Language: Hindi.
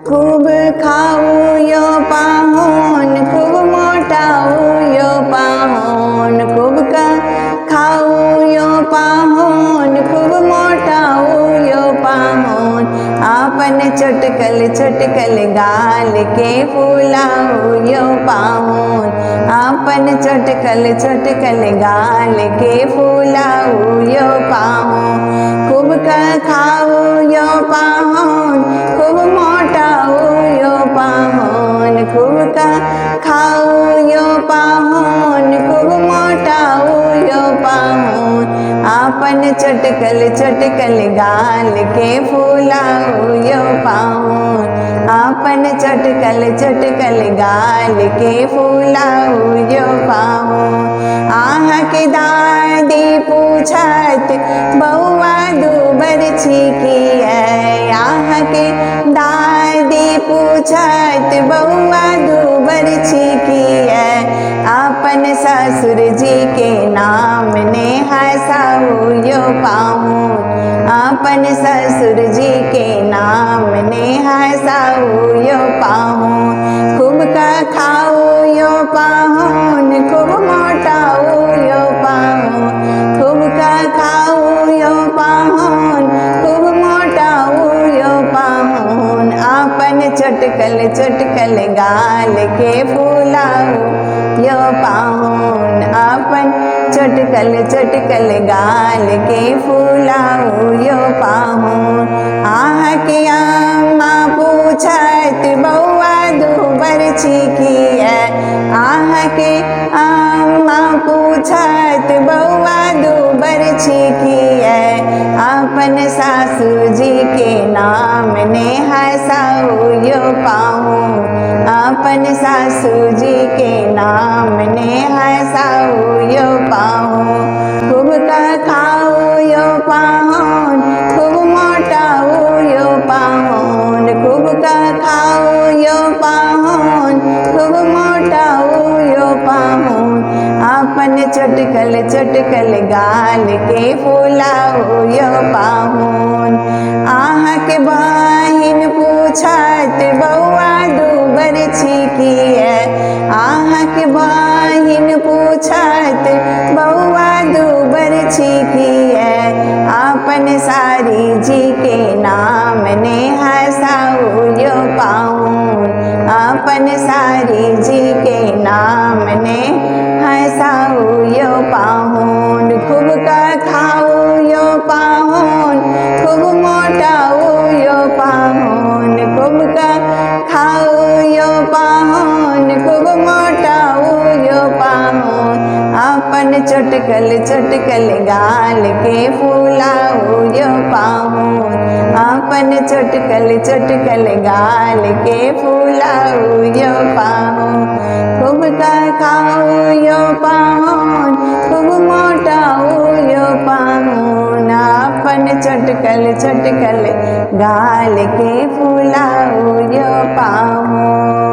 खूब खाऊ यो पाहोन, खूब मोटाऊ यो पाहोन, खूब खाऊ यो पाहोन, खूब मोटाऊ यो पाहोन। आपन चटकल चटकल गाल के फूलाऊ यो पाहोन, आपन चटकल चटकल गाल के फूलाऊ यो पाहोन। खूब खाऊ यो पाहोन, खूब मोटाऊ यो पाहोन, खूब खाऊ यो पाहोन, खूब मोटाऊ यो पाहोन। आपन चटकल चटकल गाल के फूलाऊ यो पाहोन, आपन चटकल चटकल गाल के फूलाऊ यो पाहोन। आहा के दादी पूछत बउआ दूबर छिकी है, आहा के दादी पूछत बउआ दूबर छिकी है। आपन ससुर जी के नाम ने हंसाऊ यो पाहोन, आपन ससुर जी के नाम ने हंसाऊ यो पाहोन। खूब खाऊ यो पाहोन, खूब मोटाऊ यो पाहोन, खूब खाऊ यो पाहोन, खूब मोटाऊ यो पाहोन। आपन चटकल चटकल गाल के फूलाऊ यो पाहोन, आपन चटकल चटकल गाल के फूलाऊ यो पाहोन। आहा के अम्मा पूछत बउआ दूबर छिकी है, आहा के अम्मा पूछत बउआ दूबर छिकी है। आपन सासू जी के नाम ने हंसाऊ यो पाहोन, आपन सासू जी के नाम ने हंसाऊ यो पाहोन। खूब खाऊ यो पाहोन, खूब मोटाऊ यो पाहोन, खूब खाऊ यो पाहोन, खूब मोटाऊ यो पाहोन। आपन चटकल चटकल गाल के फूलाऊ यो पाहोन। आहा के बहिन पूछत बउआ दूबर छिकी है, आहा के बहिन पूछत बउआ दूबर छिकी है। आपन सारी जी के नाम ने हंसाऊ यो पाहोन, आपन सारी जी के नाम ने हंसाऊ यो पाहोन। खूब खाऊ यो पाहोन, खूब मोटाऊ यो पाहोन, खूब खाऊ यो पाहोन, खूब मोटाऊ यो पाहोन। आपन चटकल चटकल गाल के फूलाऊ यो पाहोन, आपन चटकल चटकल गाल के फूलाऊ यो पाहोन। खूब खाऊ यो पाहोन, खूब मोटाऊ यो पाहोन। आपन चटकल चटकल गाल के फूलाऊ यो पाहोन।